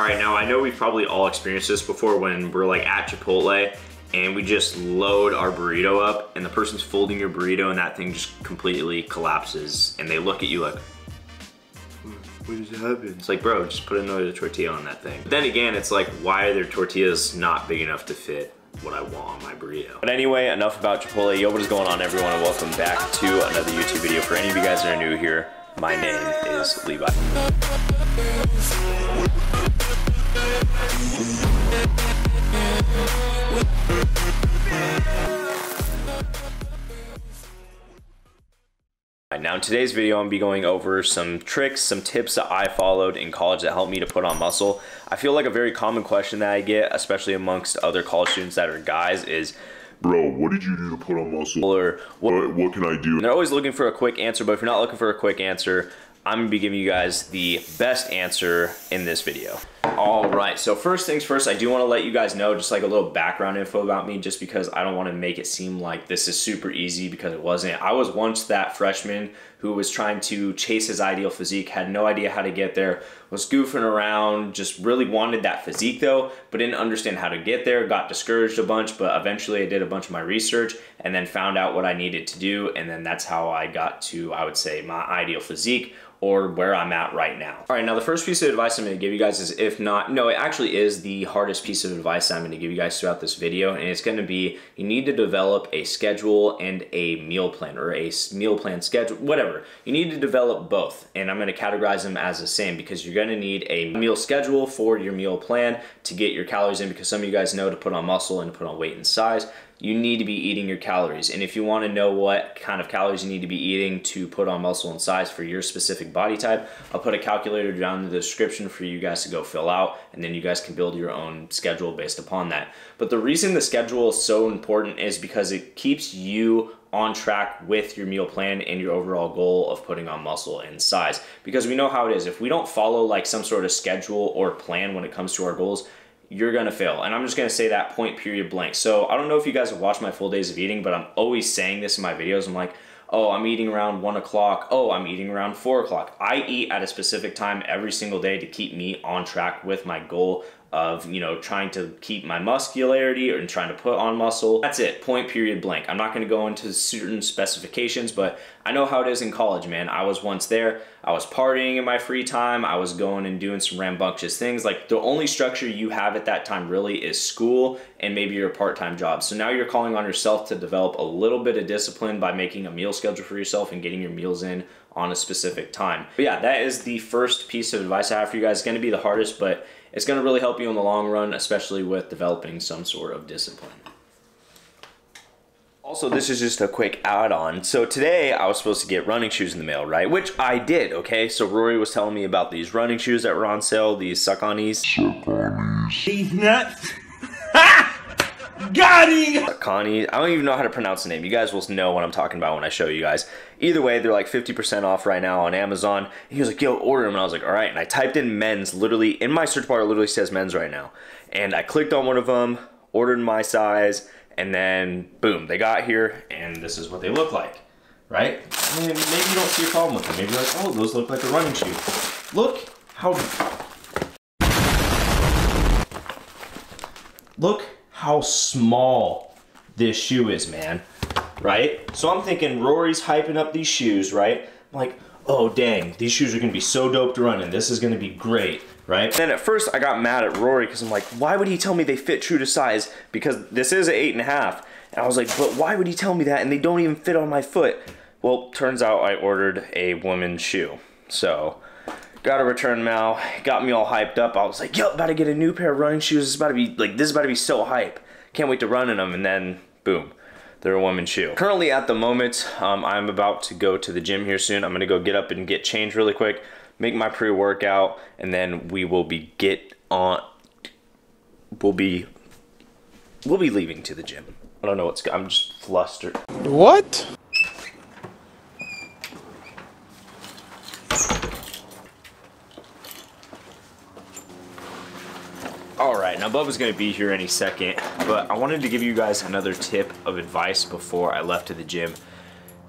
All right, now I know we've probably all experienced this before when we're like at Chipotle and we just load our burrito up and the person's folding your burrito and that thing just completely collapses and they look at you like, what just happened? It's like, bro, just put another tortilla on that thing. But then again, it's like, why are their tortillas not big enough to fit what I want on my burrito? But anyway, enough about Chipotle. Yo, what is going on, everyone, and welcome back to another YouTube video. For any of you guys that are new here, my name is Levi. Now in today's video, I'm gonna be going over some tricks, some tips that I followed in college that helped me to put on muscle. I feel like a very common question that I get, especially amongst other college students that are guys, is, bro, what did you do to put on muscle? Or what can I do? And they're always looking for a quick answer, but if you're not looking for a quick answer, I'm gonna be giving you guys the best answer in this video. All right, so first things first, I do wanna let you guys know just like a little background info about me, just because I don't wanna make it seem like this is super easy, because it wasn't. I was once that freshman who was trying to chase his ideal physique, had no idea how to get there, was goofing around, just really wanted that physique though, but didn't understand how to get there, got discouraged a bunch, but eventually I did a bunch of my research and then found out what I needed to do, and then that's how I got to, I would say, my ideal physique, or where I'm at right now. All right, now the first piece of advice I'm gonna give you guys is, it actually is the hardest piece of advice I'm gonna give you guys throughout this video, and it's gonna be, you need to develop a schedule and a meal plan, or a meal plan schedule, whatever. You need to develop both, and I'm gonna categorize them as the same, because you're gonna need a meal schedule for your meal plan to get your calories in, because some of you guys know to put on muscle and to put on weight and size, you need to be eating your calories. And if you wanna know what kind of calories you need to be eating to put on muscle and size for your specific body type, I'll put a calculator down in the description for you guys to go fill out, and then you guys can build your own schedule based upon that. But the reason the schedule is so important is because it keeps you on track with your meal plan and your overall goal of putting on muscle and size. Because we know how it is. If we don't follow like some sort of schedule or plan when it comes to our goals, you're gonna fail. And I'm just gonna say that point period blank. So I don't know if you guys have watched my full days of eating, but I'm always saying this in my videos. I'm like, oh, I'm eating around 1 o'clock. Oh, I'm eating around 4 o'clock. I eat at a specific time every single day to keep me on track with my goal of, you know, trying to keep my muscularity and trying to put on muscle. That's it, point period blank. I'm not gonna go into certain specifications, but I know how it is in college, man. I was once there. I was partying in my free time. I was going and doing some rambunctious things. Like, the only structure you have at that time really is school and maybe your part-time job. So now you're calling on yourself to develop a little bit of discipline by making a meal schedule for yourself and getting your meals in on a specific time. But yeah, that is the first piece of advice I have for you guys. It's gonna be the hardest, but it's gonna really help you in the long run, especially with developing some sort of discipline. Also, this is just a quick add-on. So today I was supposed to get running shoes in the mail, right? Which I did, okay? So Rory was telling me about these running shoes that were on sale, these Sauconys. He's nuts. Got him! Saucony. I don't even know how to pronounce the name. You guys will know what I'm talking about when I show you guys. Either way, they're like 50% off right now on Amazon. And he was like, yo, order them. And I was like, all right. And I typed in men's, literally, in my search bar, it literally says men's right now. And I clicked on one of them, ordered my size, and then boom, they got here, and this is what they look like, right? And maybe you don't see a problem with them. Maybe you're like, oh, those look like a running shoe. Look how small this shoe is, man, right? So I'm thinking Rory's hyping up these shoes, right? I'm like, oh dang, these shoes are gonna be so dope to run in. This is gonna be great, right? And then at first I got mad at Rory because I'm like, why would he tell me they fit true to size? Because this is an 8.5. And I was like, but why would he tell me that? And they don't even fit on my foot. Well, turns out I ordered a woman's shoe. So got a return mail, got me all hyped up. I was like, yo, about to get a new pair of running shoes. This is about to be so hype. Can't wait to run in them. And then boom, they're a woman's shoe. Currently at the moment, I'm about to go to the gym here soon. I'm gonna go get up and get changed really quick, make my pre-workout, and then we will be we'll be leaving to the gym. I don't know I'm just flustered. What? Alright, now Bubba's gonna be here any second, but I wanted to give you guys another tip of advice before I left to the gym.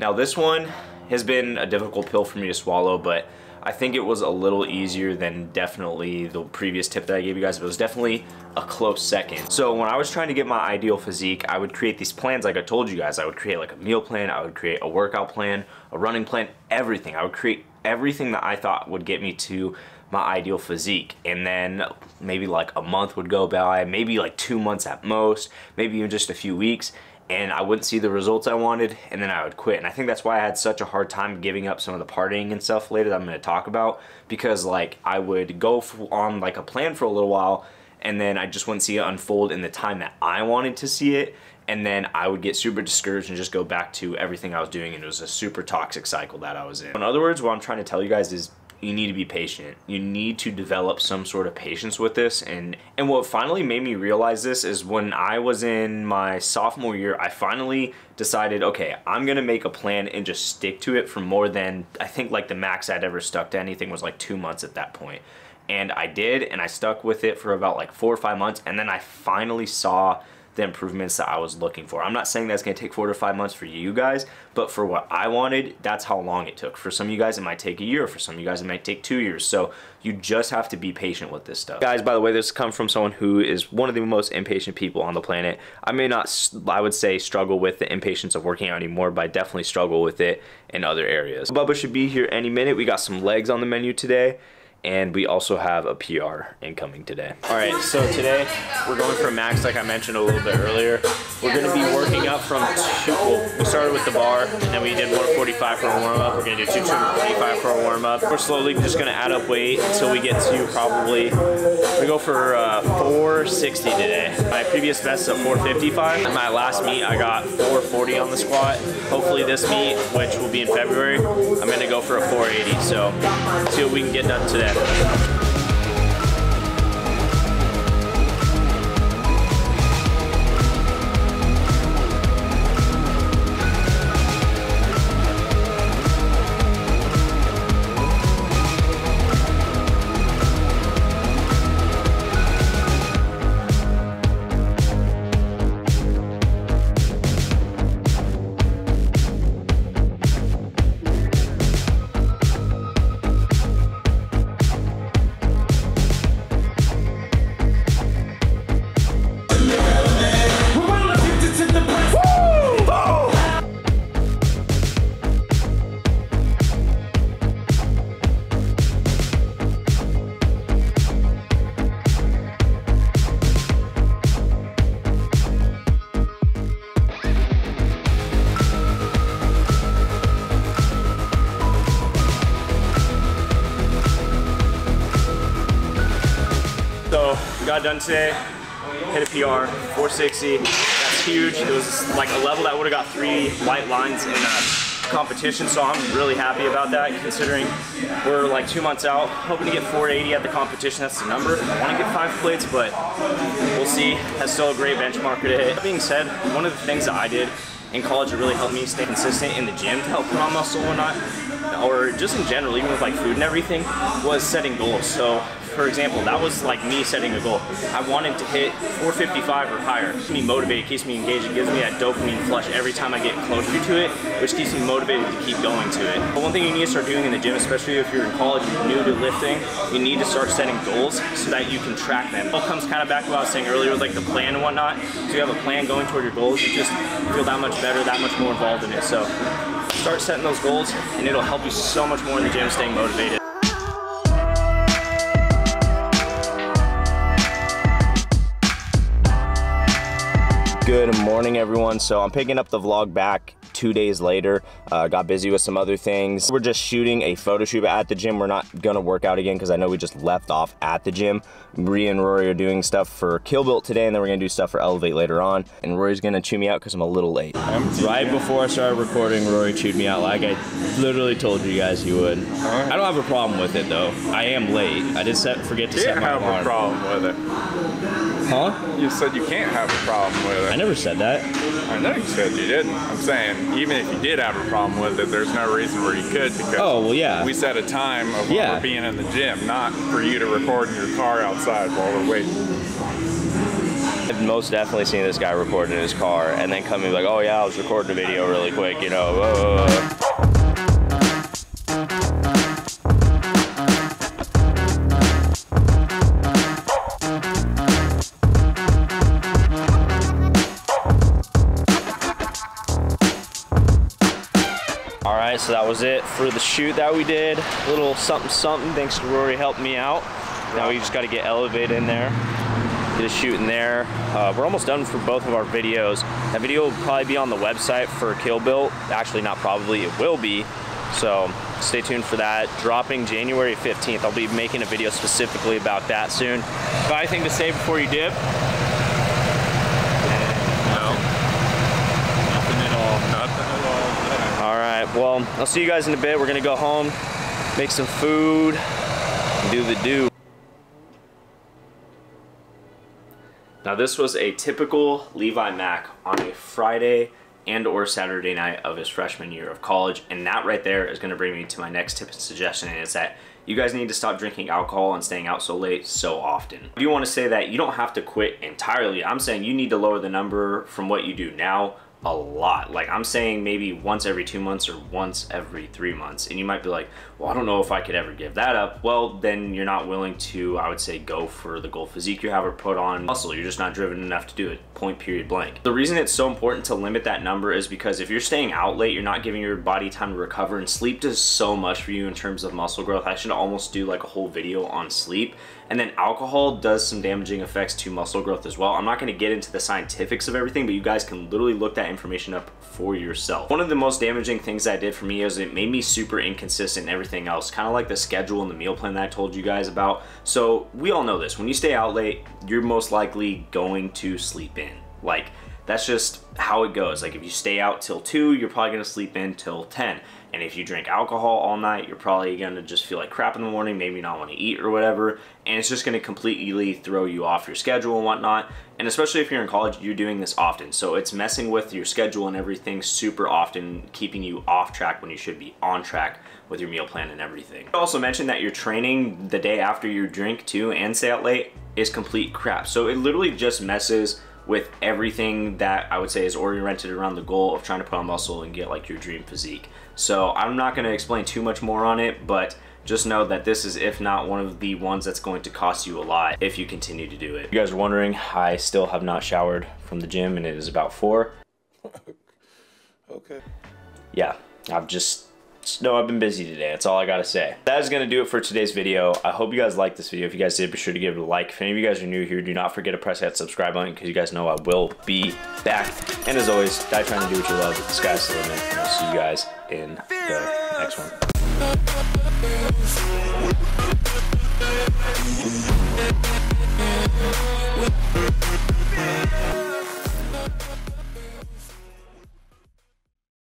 Now this one has been a difficult pill for me to swallow, but I think it was a little easier than definitely the previous tip that I gave you guys, but it was definitely a close second. So when I was trying to get my ideal physique, I would create these plans like I told you guys. I would create like a meal plan, I would create a workout plan, a running plan, everything. I would create everything that I thought would get me to my ideal physique, and then maybe like a month would go by, maybe like 2 months at most, maybe even just a few weeks, and I wouldn't see the results I wanted, and then I would quit. And I think that's why I had such a hard time giving up some of the partying and stuff later that I'm going to talk about, because like I would go on like a plan for a little while, and then I just wouldn't see it unfold in the time that I wanted to see it, and then I would get super discouraged and just go back to everything I was doing, and it was a super toxic cycle that I was in. In other words, what I'm trying to tell you guys is you need to be patient. You need to develop some sort of patience with this. And what finally made me realize this is when I was in my sophomore year, I finally decided, okay, I'm gonna make a plan and just stick to it for more than, I think like the max I'd ever stuck to anything was like 2 months at that point. And I did, and I stuck with it for about like 4 or 5 months, and then I finally saw the improvements that I was looking for. I'm not saying that's gonna take 4 to 5 months for you guys, but for what I wanted, that's how long it took. For some of you guys, it might take a year. For some of you guys, it might take 2 years. So you just have to be patient with this stuff. Guys, by the way, this comes from someone who is one of the most impatient people on the planet. I may not, I would say, struggle with the impatience of working out anymore, but I definitely struggle with it in other areas. Bubba should be here any minute. We got some legs on the menu today, and we also have a PR incoming today. All right, so today we're going for a max, like I mentioned a little bit earlier. We're gonna be working up from we started with the bar, and then we did 145 for a warm up. We're gonna do 225 for a warm up. We're slowly just gonna add up weight until we get to probably, we go for 460 today. My previous best is at 455. In my last meet, I got 440 on the squat. Hopefully this meet, which will be in February, I'm gonna go for a 480. So see what we can get done today. So we got done today, hit a PR, 460. That's huge. It was like a level that would have got 3 white lines in a competition, so I'm really happy about that, considering we're like 2 months out. Hoping to get 480 at the competition. That's the number. I want to get 5 plates, but we'll see. That's still a great benchmark to hit. That being said, one of the things that I did in college that really helped me stay consistent in the gym to help put on muscle and whatnot, or just in general, even with like food and everything, was setting goals. So for example, that was like me setting a goal. I wanted to hit 455 or higher. It keeps me motivated, keeps me engaged. It gives me that dopamine flush every time I get closer to it, which keeps me motivated to keep going to it. But one thing you need to start doing in the gym, especially if you're in college, you're new to lifting, you need to start setting goals so that you can track them. It all comes kind of back to what I was saying earlier with like the plan and whatnot. So you have a plan going toward your goals, you just feel that much better, that much more involved in it. So start setting those goals, and it'll help you so much more in the gym staying motivated. Good morning, everyone. So I'm picking up the vlog back 2 days later. Got busy with some other things. We're just shooting a photo shoot at the gym. We're not gonna work out again because I know we just left off at the gym. Bree and Rory are doing stuff for KillBuillt today, and then we're gonna do stuff for Elevate later on. And Rory's gonna chew me out because I'm a little late. Right before I started recording, Rory chewed me out like I literally told you guys he would. I don't have a problem with it though. I am late. I did forget to set my alarm. You have a problem with it. Huh? You said you can't have a problem with it. I never said that. I know you said you didn't. I'm saying, even if you did have a problem with it, there's no reason where you could, because we set a time of when we're being in the gym, not for you to record in your car outside while we're waiting. I've most definitely seen this guy recording in his car and then come in like, oh yeah, I was recording a video really quick, you know. All right, so that was it for the shoot that we did. A little something something, thanks to Rory helping me out. Now we just gotta get elevated in there, get a shoot in there. We're almost done for both of our videos. That video will probably be on the website for KillBuillt. Actually, not probably, it will be. So stay tuned for that. Dropping January 15th. I'll be making a video specifically about that soon. Got anything to say before you dip? No. Nothing at all. Nothing at all. All right, well, I'll see you guys in a bit. We're gonna go home, make some food, and do the do. Now this was a typical Levi Mack on a Friday and or Saturday night of his freshman year of college, and that right there is gonna bring me to my next tip and suggestion, and it's that you guys need to stop drinking alcohol and staying out so late so often. I do want to say that you don't have to quit entirely. I'm saying you need to lower the number from what you do now a lot. Like I'm saying maybe once every 2 months or once every 3 months. And you might be like, well, I don't know if I could ever give that up. Well, then you're not willing to, I would say, go for the goal physique you have or put on muscle. You're just not driven enough to do it, point period blank. The reason it's so important to limit that number is because if you're staying out late, you're not giving your body time to recover, and sleep does so much for you in terms of muscle growth. I should almost do like a whole video on sleep. And then alcohol does some damaging effects to muscle growth as well. I'm not gonna get into the scientifics of everything, but you guys can literally look that information up for yourself. One of the most damaging things that did for me is it made me super inconsistent in everything else, kind of like the schedule and the meal plan that I told you guys about. So we all know this, when you stay out late, you're most likely going to sleep in. Like, that's just how it goes. Like if you stay out till 2, you're probably gonna sleep in till 10. And if you drink alcohol all night, you're probably gonna just feel like crap in the morning, maybe not wanna eat or whatever. And it's just gonna completely throw you off your schedule and whatnot. And especially if you're in college, you're doing this often. So it's messing with your schedule and everything super often, keeping you off track when you should be on track with your meal plan and everything. I also mentioned that your training the day after you drink too and stay out late is complete crap. So it literally just messes with everything that I would say is oriented around the goal of trying to put on muscle and get like your dream physique. So I'm not going to explain too much more on it, but just know that this is, if not one of the ones that's going to cost you a lot if you continue to do it. You guys are wondering, I still have not showered from the gym, and it is about 4. Okay. Yeah, I've been busy today. That's all I gotta say. That is gonna do it for today's video. I hope you guys liked this video. If you guys did, be sure to give it a like. If any of you guys are new here, do not forget to press that subscribe button because you guys know I will be back. And as always, die trying to do what you love. The sky's the limit. And I'll see you guys in the next one.